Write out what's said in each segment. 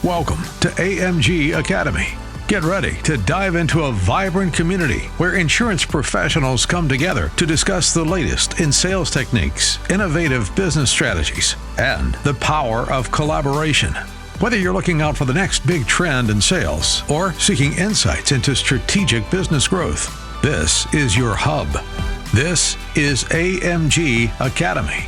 Welcome to AMG Academy. Get ready to dive into a vibrant community where insurance professionals come together to discuss the latest in sales techniques, innovative business strategies, and the power of collaboration. Whether you're looking out for the next big trend in sales or seeking insights into strategic business growth, this is your hub. This is AMG Academy.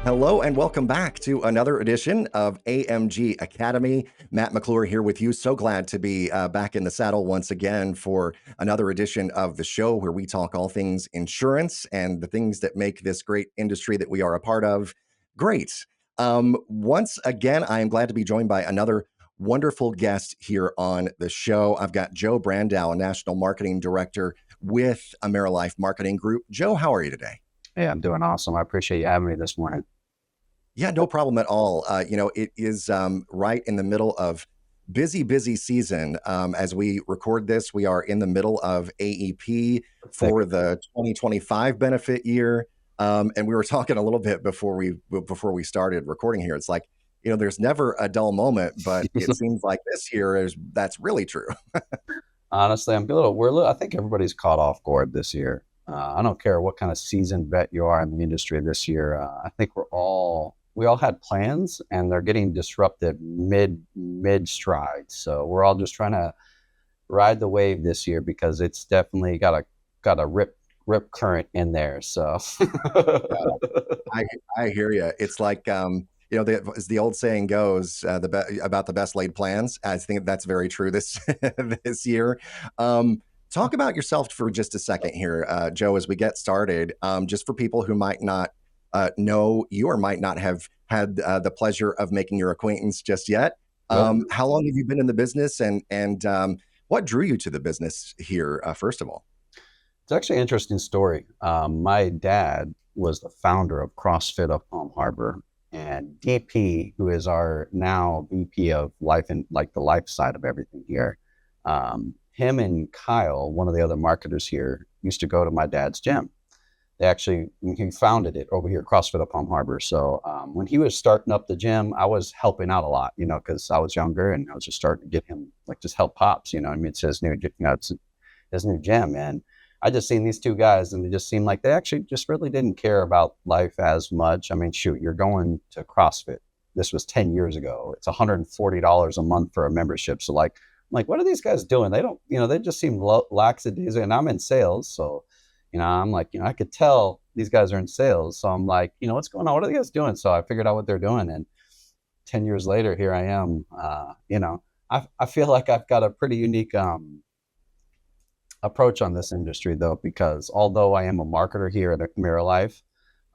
Hello and welcome back to another edition of AMG Academy. Matt McClure here with you. So glad to be back in the saddle once again for another edition of the show where we talk all things insurance and the things that make this great industry that we are a part of great. Once again, I am glad to be joined by another wonderful guest here on the show. I've got Joe Brandau, a National Marketing Director with AmeriLife Marketing Group. Joe, how are you today? Hey, I'm doing awesome. I appreciate you having me this morning. Yeah, no problem at all. It is right in the middle of busy season. As we record this, we are in the middle of AEP for the 2025 benefit year. And we were talking a little bit before we started recording here. It's like, there's never a dull moment, but it seems like this year that's really true. Honestly, I think everybody's caught off guard this year. I don't care what kind of seasoned vet you are in the industry this year. I think we all had plans and they're getting disrupted mid stride. So we're all just trying to ride the wave this year because it's definitely got a rip current in there. So I hear you. It's like, as the old saying goes, about the best laid plans. I think that's very true this year. Talk about yourself for just a second here, Joe, as we get started, just for people who might not know you or might not have had the pleasure of making your acquaintance just yet. How long have you been in the business and what drew you to the business here, first of all? It's actually an interesting story. My dad was the founder of CrossFit of Palm Harbor, and DP, who is our now VP of life and like the life side of everything here, him and Kyle, one of the other marketers here, used to go to my dad's gym. He founded it over here at CrossFit of Palm Harbor. So when he was starting up the gym, I was helping out a lot, because I was younger and I was just starting to get him, just help pops, it's his new, it's his new gym. And I just seen these two guys and they just seemed like they actually just really didn't care about life as much. I mean, shoot, you're going to CrossFit. This was 10 years ago. It's $140 a month for a membership. So I'm like, what are these guys doing? They don't, they just seem lackadaisical, and I'm in sales. So, I'm like, I could tell these guys are in sales. So I'm like, what's going on? What are you guys doing? So I figured out what they're doing. And 10 years later, here I am. I feel like I've got a pretty unique approach on this industry, though, because although I am a marketer here at AmeriLife,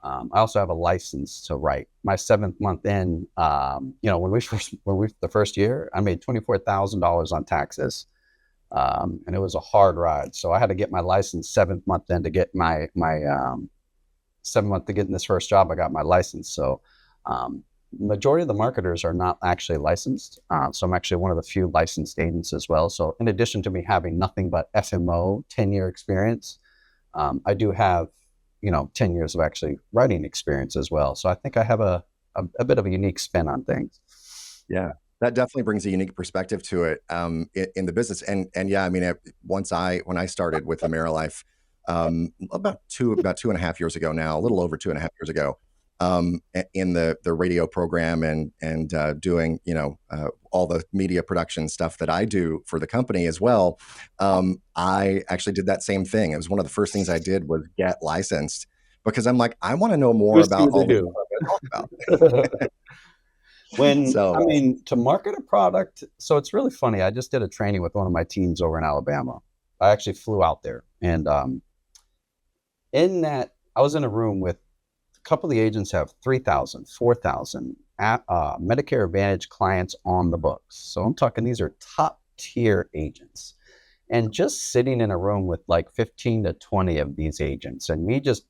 I also have a license to write. My 7th month in, the first year, I made $24,000 on taxes. And it was a hard ride. So I had to get my license 7th month in to get my 7th month to get in this first job. I got my license. So majority of the marketers are not actually licensed. So I'm actually one of the few licensed agents as well. So in addition to me having nothing but FMO 10-year experience, I do have 10 years of actually writing experience as well. So I think I have a bit of a unique spin on things. Yeah. That definitely brings a unique perspective to it in the business. And yeah, I mean, when I started with AmeriLife about 2.5 years ago now, a little over 2.5 years ago, in the radio program and doing, all the media production stuff that I do for the company as well. I actually did that same thing. It was one of the first things I did was get licensed because I'm like, I want to know more about all the stuff I talk about. To market a product, so it's really funny. I just did a training with one of my teams over in Alabama. I actually flew out there, and in that, I was in a room with a couple of the agents have 3,000, 4,000 Medicare Advantage clients on the books. So I'm talking these are top tier agents, and just sitting in a room with like 15 to 20 of these agents, and me just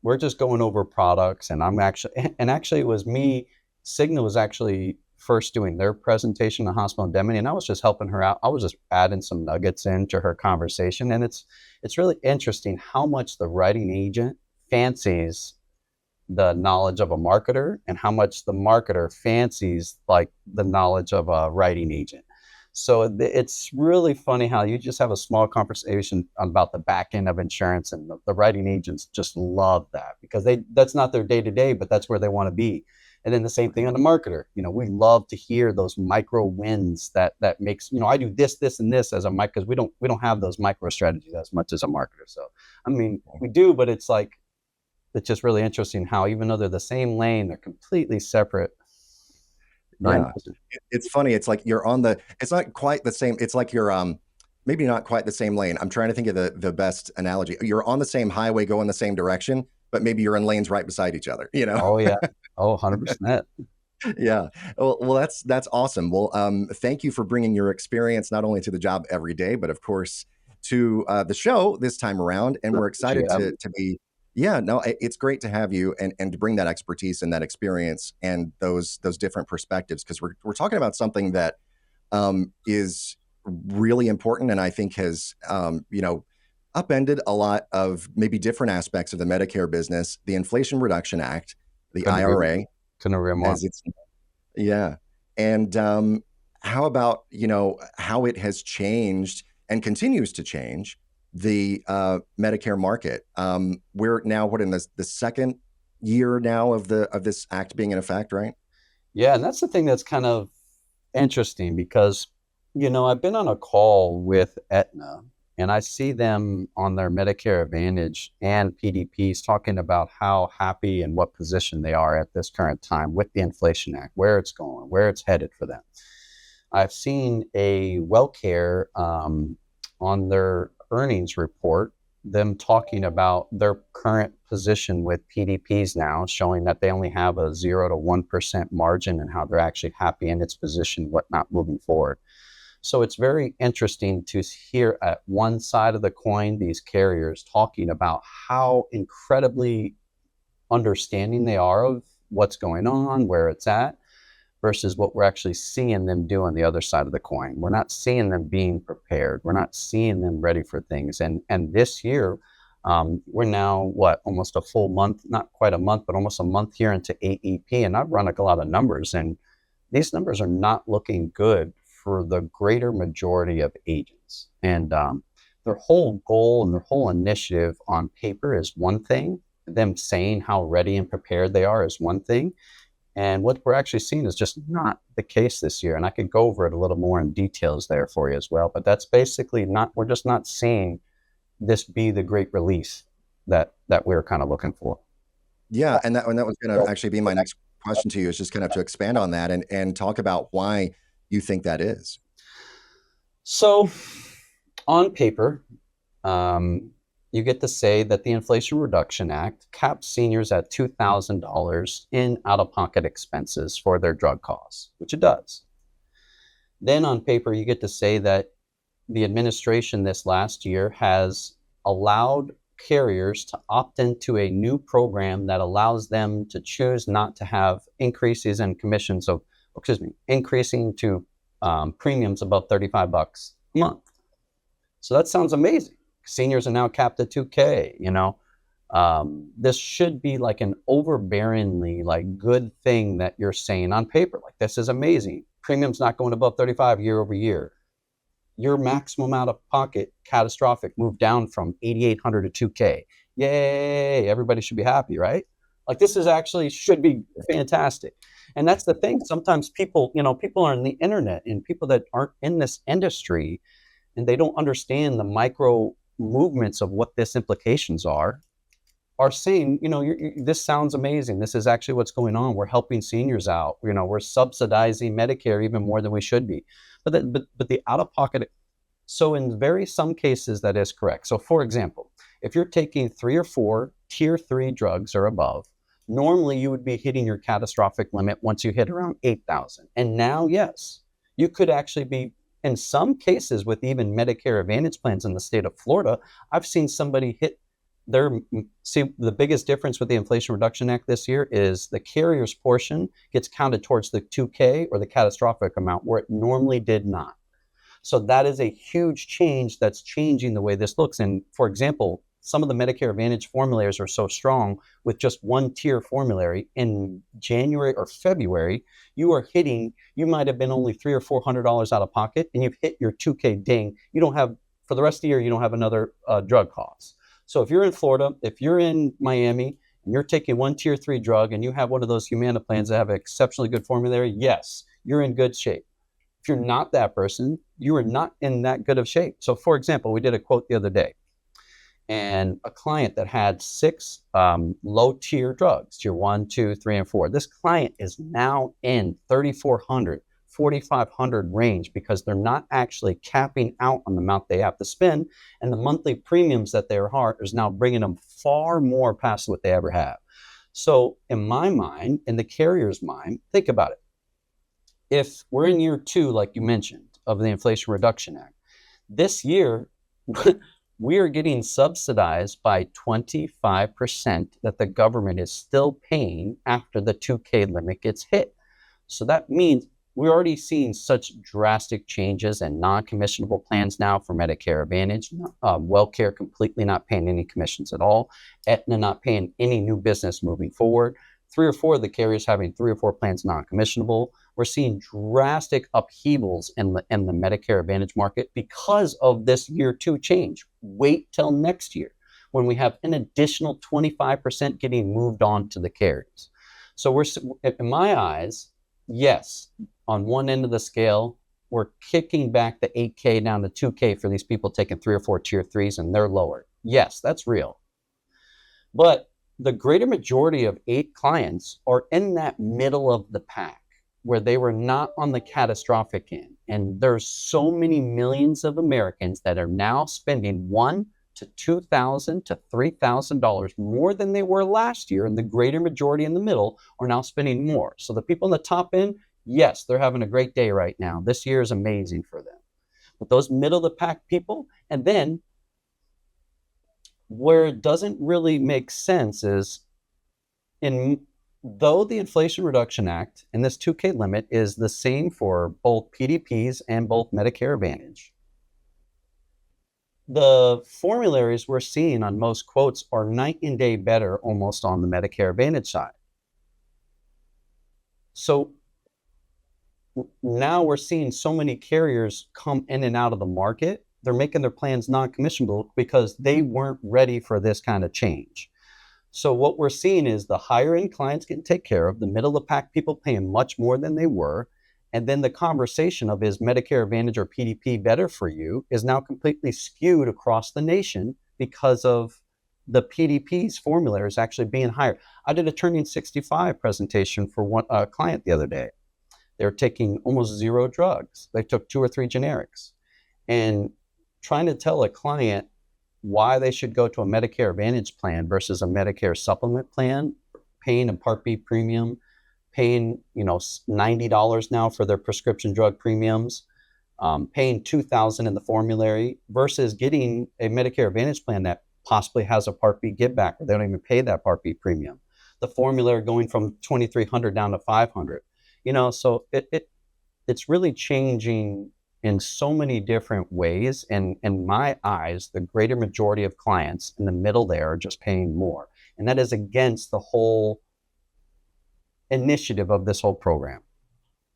we're just going over products, and actually it was me. Cigna was actually first doing their presentation on hospital indemnity, and I was just helping her out. I was just adding some nuggets into her conversation, and it's really interesting how much the writing agent fancies the knowledge of a marketer and how much the marketer fancies like the knowledge of a writing agent. So it's really funny how you just have a small conversation about the back end of insurance, and the writing agents just love that because that's not their day to day, but that's where they want to be. And then the same thing on the marketer. We love to hear those micro wins that makes, I do this, this, and this as a mic, because we don't have those micro strategies as much as a marketer. So, I mean, we do, but it's just really interesting how even though they're the same lane, they're completely separate. Yeah. It's funny. It's like it's not quite the same. It's like you're, maybe not quite the same lane. I'm trying to think of the best analogy. You're on the same highway going the same direction, but maybe you're in lanes right beside each other, Oh yeah. Oh, 100%. Yeah. Well, that's awesome. Well, thank you for bringing your experience not only to the job every day, but of course to the show this time around. And we're excited to be. Yeah, no, it's great to have you and to bring that expertise and that experience and those different perspectives, because we're talking about something that is really important, and I think has upended a lot of maybe different aspects of the Medicare business, the Inflation Reduction Act, the IRA. Couldn't agree more. Yeah. And how about, how it has changed and continues to change the Medicare market. We're now in the second year now of this act being in effect, right? Yeah, and that's the thing that's kind of interesting because, I've been on a call with Aetna, and I see them on their Medicare Advantage and PDPs talking about how happy and what position they are at this current time with the Inflation Act, where it's going, where it's headed for them. I've seen a WellCare on their earnings report, them talking about their current position with PDPs now, showing that they only have a 0 to 1% margin and how they're actually happy in its position, whatnot, moving forward. So it's very interesting to hear at one side of the coin, these carriers talking about how incredibly understanding they are of what's going on, where it's at, versus what we're actually seeing them do on the other side of the coin. We're not seeing them being prepared. We're not seeing them ready for things. And this year, we're now, almost a full month, not quite a month, but almost a month here into AEP. And I've run a lot of numbers, and these numbers are not looking good for the greater majority of agents. And their whole goal and their whole initiative on paper is one thing. Them saying how ready and prepared they are is one thing. And what we're actually seeing is just not the case this year. And I could go over it a little more in details there for you as well. But that's basically we're just not seeing this be the great release that we're kind of looking for. Yeah. And that was going to actually be my next question to you, is just kind of to expand on that and talk about why you think that is. So on paper, you get to say that the Inflation Reduction Act caps seniors at $2,000 in out-of-pocket expenses for their drug costs, which it does. Then on paper, you get to say that the administration this last year has allowed carriers to opt into a new program that allows them to choose not to have increases in commissions increasing to premiums above $35 a month. So that sounds amazing. Seniors are now capped at $2,000, this should be like an overbearingly good thing that you're saying on paper. This is amazing. Premiums not going above 35 year over year. Your maximum out of pocket catastrophic moved down from 8,800 to 2K. Yay. Everybody should be happy, right? This is actually should be fantastic. And that's the thing. Sometimes people are on the internet, and people that aren't in this industry, and they don't understand the micro movements of what this implications are saying, this sounds amazing. This is actually what's going on. We're helping seniors out. We're subsidizing Medicare even more than we should be. But the out-of-pocket. So in some cases that is correct. So for example, if you're taking 3 or 4 tier 3 drugs or above, normally you would be hitting your catastrophic limit once you hit around 8,000. And now, yes, you could actually be, in some cases with even Medicare Advantage plans in the state of Florida, I've seen somebody hit See, the biggest difference with the Inflation Reduction Act this year is the carrier's portion gets counted towards the 2K or the catastrophic amount where it normally did not. So that is a huge change that's changing the way this looks. And for example, some of the Medicare Advantage formularies are so strong with just one tier formulary. In January or February, you might have been only $300 or $400 out of pocket, and you've hit your 2K ding. You don't have, for the rest of the year, you don't have another drug cost. So if you're in Florida, if you're in Miami, and you're taking one tier 3 drug, and you have one of those Humana plans that have an exceptionally good formulary, yes, you're in good shape. If you're not that person, you are not in that good of shape. So for example, we did a quote the other day, and a client that had 6 low tier drugs, tier 1, 2, 3, and 4. This client is now in $3,400, $4,500 range because they're not actually capping out on the amount they have to spend, and the monthly premiums that they are is now bringing them far more past what they ever have. So in my mind, in the carrier's mind, think about it. If we're in year 2, like you mentioned, of the Inflation Reduction Act, this year, we are getting subsidized by 25% that the government is still paying after the 2K limit gets hit. So that means we're already seeing such drastic changes in non-commissionable plans now for Medicare Advantage. WellCare completely not paying any commissions at all. Aetna not paying any new business moving forward. 3 or 4 of the carriers having 3 or 4 plans non-commissionable. We're seeing drastic upheavals in the Medicare Advantage market because of this year 2 change. Wait till next year when we have an additional 25% getting moved on to the carriers. So we're, in my eyes, yes, on one end of the scale, we're kicking back the 8K down to 2K for these people taking 3 or 4 tier 3s, and they're lowered. Yes, that's real. But the greater majority of 8 clients are in that middle of the pack where they were not on the catastrophic end. And there's so many millions of Americans that are now spending $1,000 to $2,000 to $3,000 more than they were last year. And the greater majority in the middle are now spending more. So the people in the top end, yes, they're having a great day right now. This year is amazing for them. But those middle of the pack people, and then where it doesn't really make sense is though the Inflation Reduction Act and this 2K limit is the same for both PDPs and both Medicare Advantage, the formularies we're seeing on most quotes are night and day better almost on the Medicare Advantage side. So now we're seeing so many carriers come in and out of the market. They're making their plans non-commissionable because they weren't ready for this kind of change. So what we're seeing is the higher end clients getting taken care of, the middle of the pack people paying much more than they were. And then the conversation of is Medicare Advantage or PDP better for you is now completely skewed across the nation because of the PDP's formularies actually being higher. I did a turning 65 presentation for one client the other day. They're taking almost 0 drugs. They took 2 or 3 generics. And trying to tell a client why they should go to a Medicare Advantage plan versus a Medicare supplement plan, paying a Part B premium, paying $90 now for their prescription drug premiums, paying $2,000 in the formulary versus getting a Medicare Advantage plan that possibly has a Part B give back where they don't even pay that Part B premium. The formulary going from $2,300 down to $500. So it's really changing in so many different ways. And in my eyes, the greater majority of clients in the middle there are just paying more. And that is against the whole initiative of this whole program.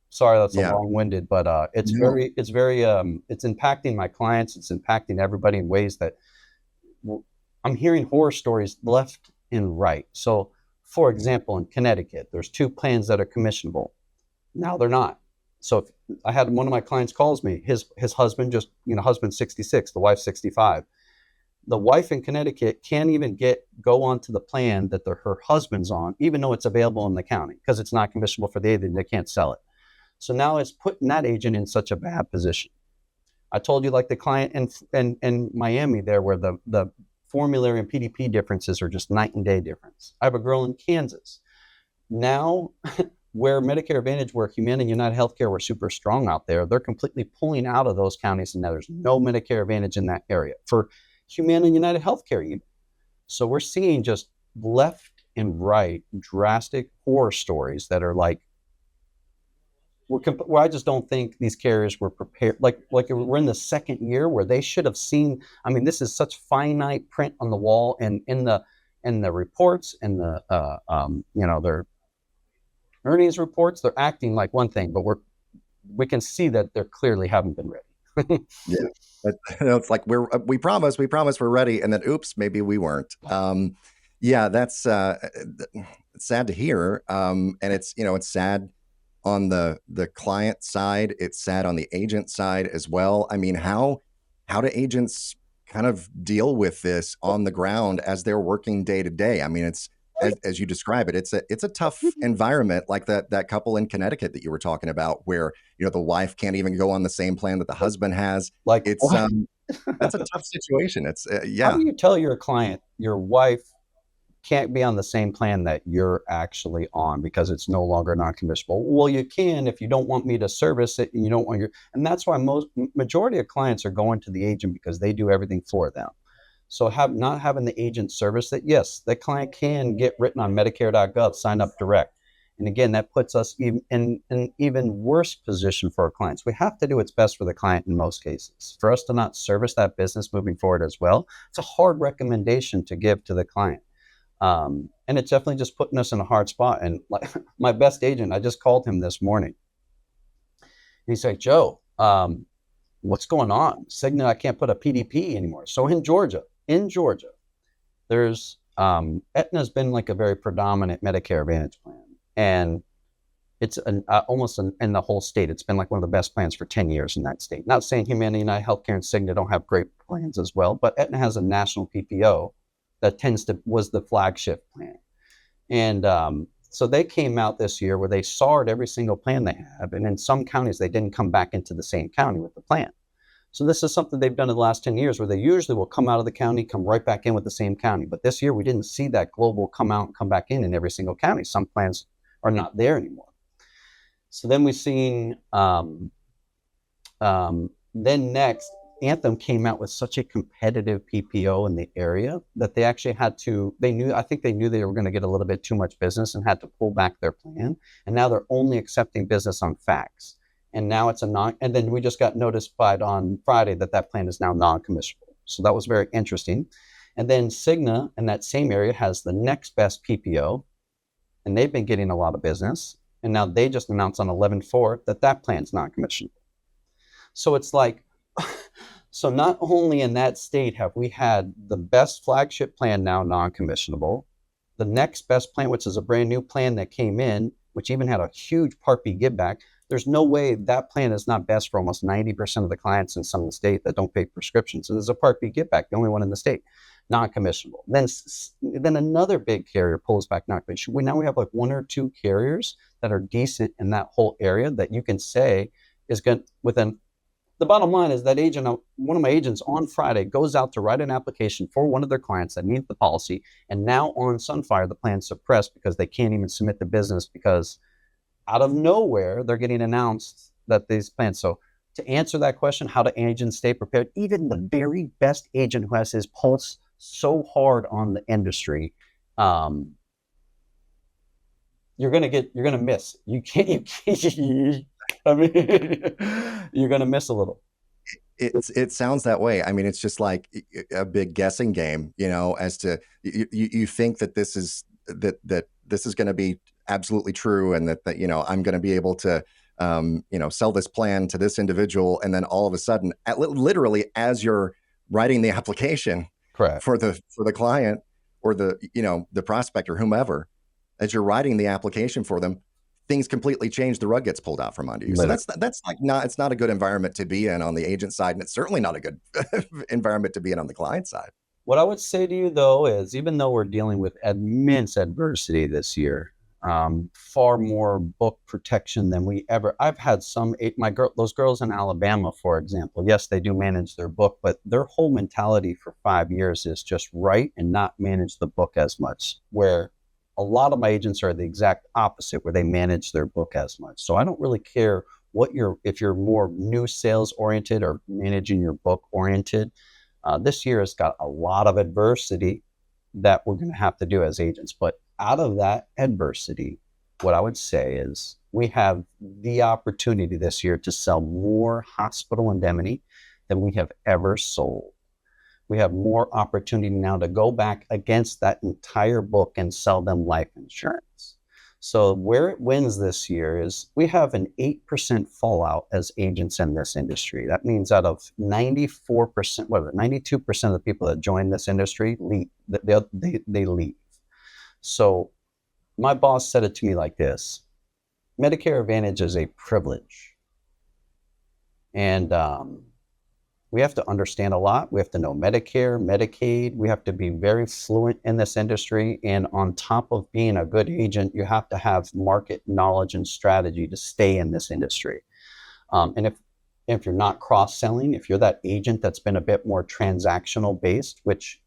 Sorry, that's a long-winded, but it's impacting my clients. It's impacting everybody in ways that I'm hearing horror stories left and right. So for example, in Connecticut, there's 2 plans that are commissionable. Now they're not. So if I had one of my clients calls me, his husband husband's 66, the wife's 65. The wife in Connecticut can't even go onto the plan that her husband's on, even though it's available in the county because it's not commissionable for the agent. They can't sell it. So now it's putting that agent in such a bad position. I told you like the client in Miami there where the formulary and PDP differences are just night and day difference. I have a girl in Kansas. Now where Medicare Advantage, where Humana and United Healthcare were super strong out there, they're completely pulling out of those counties, and now there's no Medicare Advantage in that area for Humana and United Healthcare even. So we're seeing just left and right drastic horror stories that are like, where I just don't think these carriers were prepared. Like we're in the second year where they should have seen. I mean, this is such finite print on the wall and in the reports and the their earnings reports. They're acting like one thing, but we can see that they clearly haven't been ready. Yeah. It's like we promise we're ready, and then oops, maybe we weren't. Yeah, that's sad to hear. And it's it's sad on the client side. It's sad on the agent side as well. I mean, how do agents kind of deal with this on the ground as they're working day to day? I mean, it's as you describe it, it's a tough environment, like that couple in Connecticut that you were talking about, where the wife can't even go on the same plan that the husband has. Like, It's that's a tough situation. It's how yeah. do you tell your client your wife can't be on the same plan that you're actually on because it's no longer non-commissionable? Well, you can if you don't want me to service it and you don't want and that's why majority of clients are going to the agent because they do everything for them. So not having the agent service it, yes, the client can get written on Medicare.gov, sign up direct. And again, that puts us in an even worse position for our clients. We have to do what's best for the client in most cases. For us to not service that business moving forward as well, it's a hard recommendation to give to the client. And it's definitely just putting us in a hard spot. And like my best agent, I just called him this morning. He's like, Joe, what's going on? Cigna, I can't put a PDP anymore. So in Georgia, there's Aetna's been like a very predominant Medicare Advantage plan. And it's almost in the whole state. It's been like one of the best plans for 10 years in that state. Not saying Humana, United Healthcare, and Cigna don't have great plans as well, but Aetna has a national PPO that was the flagship plan. And so they came out this year where they SAR'd every single plan they have. And in some counties, they didn't come back into the same county with the plan. So this is something they've done in the last 10 years where they usually will come out of the county, come right back in with the same county. But this year, we didn't see that global come out and come back in every single county. Some plans are not there anymore. So then we've seen, then next, Anthem came out with such a competitive PPO in the area that they actually I think they knew they were going to get a little bit too much business and had to pull back their plan. And now they're only accepting business on fax. And now it's and then we just got notified on Friday that plan is now non-commissionable. So that was very interesting. And then Cigna in that same area has the next best PPO, and they've been getting a lot of business. And now they just announced on 11/4 that plan's non-commissionable. So it's like, so not only in that state have we had the best flagship plan now non-commissionable, the next best plan, which is a brand new plan that came in, which even had a huge Part B give back. There's no way that plan is not best for almost 90% of the clients in some of the state that don't pay prescriptions. So there's a Part B give back, the only one in the state, non-commissionable. Then another big carrier pulls back non-commissionable. Now we have like one or two carriers that are decent in that whole area that you can say is good within. The bottom line is that one of my agents on Friday goes out to write an application for one of their clients that needs the policy. And now on Sunfire, the plan's suppressed because they can't even submit the business because out of nowhere, they're getting announced that these plans. So to answer that question, how do agents stay prepared? Even the very best agent who has his pulse so hard on the industry, you're gonna miss. You can't. I mean, you're gonna miss a little. It sounds that way. I mean, it's just like a big guessing game, as to you think that this is this is going to be absolutely true, and that I'm going to be able to sell this plan to this individual, and then all of a sudden, literally as you're writing the application, correct, for the client or the prospect or whomever, as you're writing the application for them, things completely change. The rug gets pulled out from under you. So that's like it's not a good environment to be in on the agent side, and it's certainly not a good environment to be in on the client side. What I would say to you though is, even though we're dealing with immense adversity this year, far more book protection than I've had those girls in Alabama, for example, yes, they do manage their book, but their whole mentality for 5 years is just write and not manage the book as much, where a lot of my agents are the exact opposite, where they manage their book as much. So I don't really care if you're more new sales oriented or managing your book oriented. This year has got a lot of adversity, that we're going to have to do as agents. But out of that adversity, what I would say is we have the opportunity this year to sell more hospital indemnity than we have ever sold. We have more opportunity now to go back against that entire book and sell them life insurance. So where it wins this year is we have an 8% fallout as agents in this industry. That means out of 94%, 92% of the people that join this industry leave, they leave. So my boss said it to me like this: Medicare Advantage is a privilege. And we have to understand a lot. We have to know Medicare, Medicaid. We have to be very fluent in this industry. And on top of being a good agent, you have to have market knowledge and strategy to stay in this industry. And if you're not cross-selling, if you're that agent that's been a bit more transactional based, which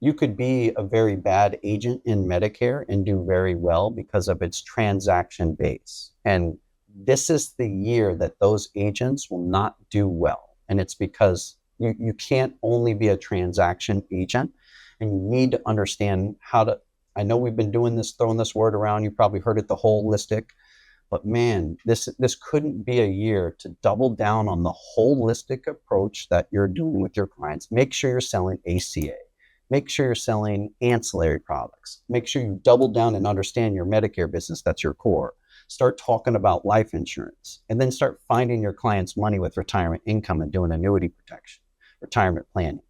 you could be a very bad agent in Medicare and do very well because of its transaction base. And this is the year that those agents will not do well. And it's because you can't only be a transaction agent, and you need to understand how to, I know we've been doing this, throwing this word around, you probably heard it, the holistic, but man, this couldn't be a year to double down on the holistic approach that you're doing with your clients. Make sure you're selling ACA. Make sure you're selling ancillary products. Make sure you double down and understand your Medicare business. That's your core. Start talking about life insurance, and then start finding your clients money with retirement income and doing annuity protection, retirement planning.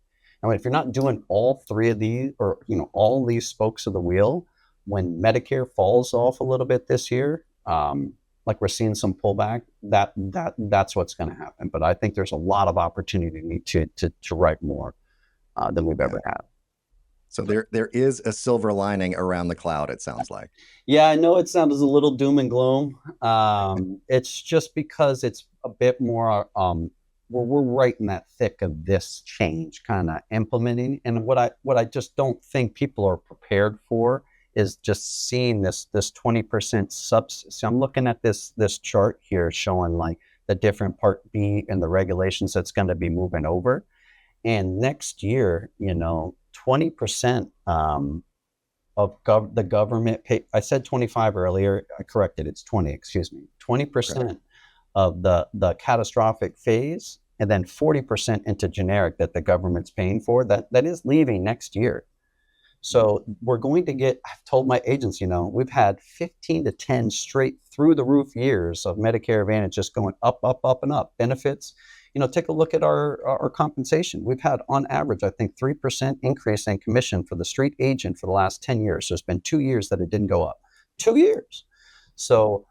Now, if you're not doing all three of these, or all these spokes of the wheel, when Medicare falls off a little bit this year, like we're seeing some pullback, that's what's going to happen. But I think there's a lot of opportunity to write more than we've ever had. So there is a silver lining around the cloud, it sounds like. Yeah, I know it sounds a little doom and gloom. It's just because it's a bit more, we're right in that thick of this change kind of implementing. And what I just don't think people are prepared for is just seeing this 20% subsidy. So I'm looking at this chart here showing like the different Part B and the regulations that's going to be moving over. And next year, 20% of the government pay. I said 25 earlier. I corrected. It's 20. Excuse me. 20% of the catastrophic phase, and then 40% into generic that the government's paying for. That is leaving next year. So we're going to get. I've told my agents, we've had 15 to 10 straight through the roof years of Medicare Advantage just going up, up, up, and up. Benefits. Take a look at our compensation. We've had, on average, I think 3% increase in commission for the street agent for the last 10 years. There's been 2 years that it didn't go up. 2 years. So,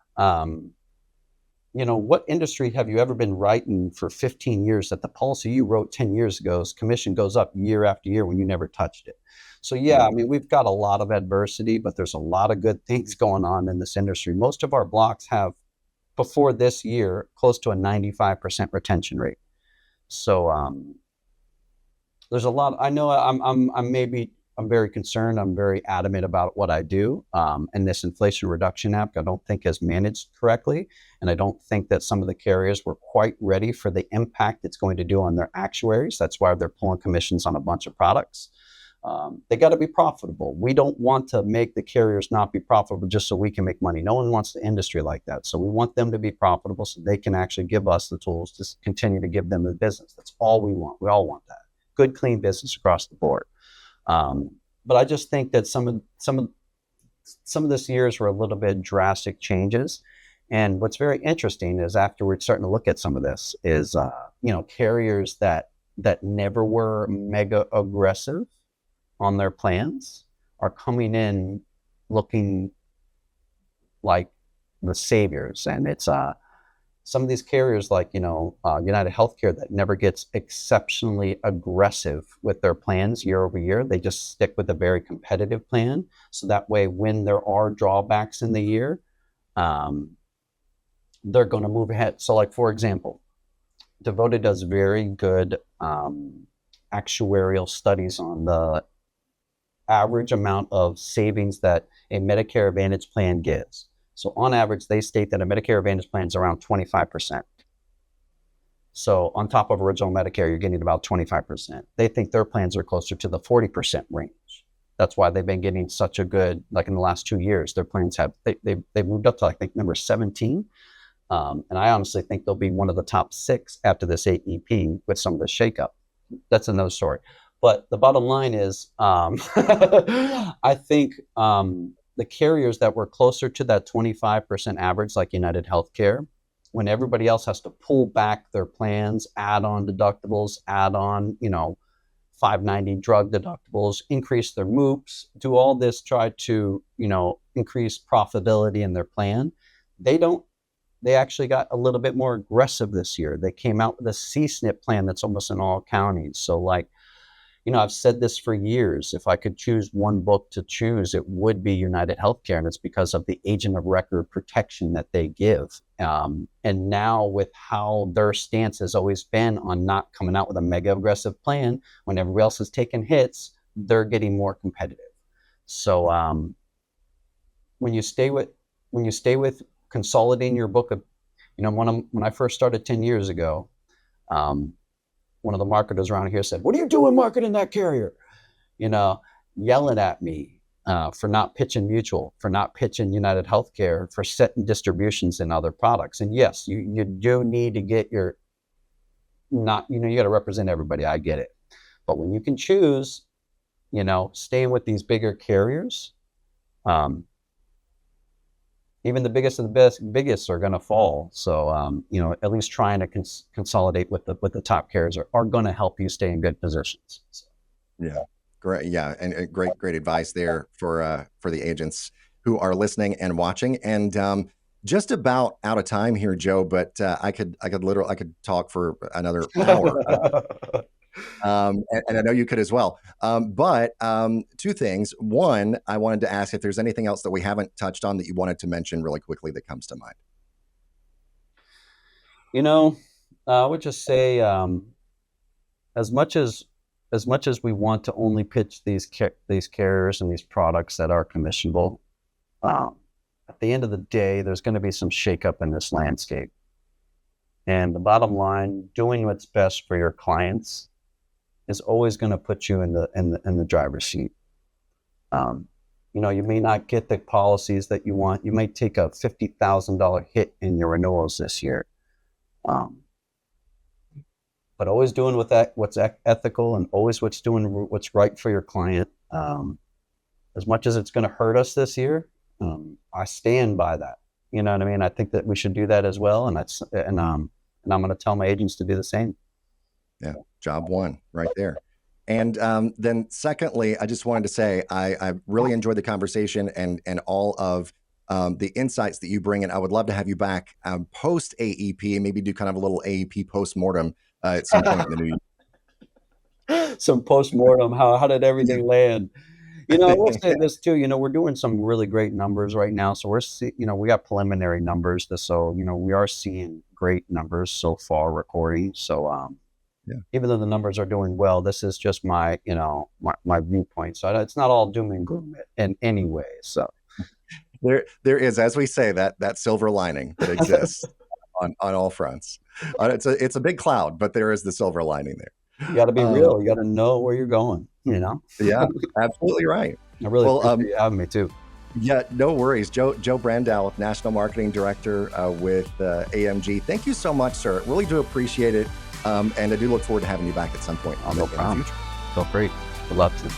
what industry have you ever been writing for 15 years that the policy you wrote 10 years ago's commission goes up year after year when you never touched it? So, yeah, I mean, we've got a lot of adversity, but there's a lot of good things going on in this industry. Most of our blocks have, before this year, close to a 95% retention rate. So there's a lot. I know I'm very concerned. I'm very adamant about what I do. And this Inflation Reduction Act, I don't think is managed correctly. And I don't think that some of the carriers were quite ready for the impact it's going to do on their actuaries. That's why they're pulling commissions on a bunch of products. They got to be profitable. We don't want to make the carriers not be profitable just so we can make money. No one wants the industry like that. So we want them to be profitable so they can actually give us the tools to continue to give them the business. That's all we want. We all want that. Good, clean business across the board. But I just think that some of this years were a little bit drastic changes. And what's very interesting is after we're starting to look at some of this is, carriers that never were mega aggressive on their plans are coming in looking like the saviors. And it's some of these carriers like, United Healthcare that never gets exceptionally aggressive with their plans year over year. They just stick with a very competitive plan. So that way, when there are drawbacks in the year, they're going to move ahead. So like, for example, Devoted does very good actuarial studies on the average amount of savings that a Medicare Advantage plan gives. So on average, they state that a Medicare Advantage plan is around 25%. So on top of original Medicare, you're getting about 25%. They think their plans are closer to the 40% range. That's why they've been getting such a good, like in the last 2 years, their plans have, they moved up to, I think, number 17. And I honestly think they'll be one of the top 6 after this AEP with some of the shakeup. That's another story. But the bottom line is, I think the carriers that were closer to that 25% average, like United Healthcare, when everybody else has to pull back their plans, add on deductibles, add on, $590 drug deductibles, increase their MOOPs, do all this, try to, increase profitability in their plan. They actually got a little bit more aggressive this year. They came out with a C-SNP plan that's almost in all counties. So I've said this for years. If I could choose one book to choose, it would be United Healthcare, and it's because of the agent of record protection that they give. And now with how their stance has always been on not coming out with a mega aggressive plan when everybody else is taking hits, they're getting more competitive. So when you stay with consolidating your book of, when I first started 10 years ago, one of the marketers around here said, "What are you doing marketing that carrier?" Yelling at me for not pitching Mutual, for not pitching United Healthcare, for setting distributions in other products. And yes, you do need to get you got to represent everybody. I get it. But when you can choose, staying with these bigger carriers, even the biggest of the biggest are going to fall. So, at least trying to consolidate with the top carriers are going to help you stay in good positions. So. Yeah, great. Yeah, and great advice there for the agents who are listening and watching. And just about out of time here, Joe. But I could talk for another hour. And I know you could as well. But 2 things. One, I wanted to ask if there's anything else that we haven't touched on that you wanted to mention really quickly that comes to mind. I would just say, as much as we want to only pitch these carriers and these products that are commissionable, at the end of the day, there's going to be some shakeup in this landscape. And the bottom line, doing what's best for your clients is always going to put you in the driver's seat. You may not get the policies that you want. You might take a $50,000 hit in your renewals this year. But always doing what's ethical, and always what's right for your client. As much as it's going to hurt us this year, I stand by that. You know what I mean? I think that we should do that as well. And I'm going to tell my agents to do the same. Yeah, job one right there. And then secondly, I just wanted to say I really enjoyed the conversation and all of the insights that you bring in. I would love to have you back post AEP and maybe do kind of a little AEP post-mortem at some point in the new year. Some post-mortem. How did everything land? I will say this too. We're doing some really great numbers right now. So we got preliminary numbers. So we are seeing great numbers so far recording. So even though the numbers are doing well, this is just my my viewpoint. So it's not all doom and gloom in any way. So there is, as we say, that silver lining that exists on all fronts. It's a big cloud, but there is the silver lining there. You got to be real. You got to know where you're going. Yeah, absolutely right. I really appreciate you having me too. Yeah, no worries. Joe Brandau, National Marketing Director with AMG. Thank you so much, sir. Really do appreciate it. And I do look forward to having you back at some point in the future. Feel free. Would love to.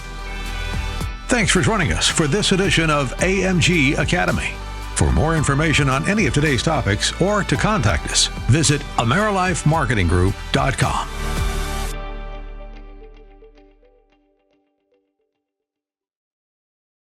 Thanks for joining us for this edition of AMG Academy. For more information on any of today's topics or to contact us, visit AmeriLifeMarketingGroup.com.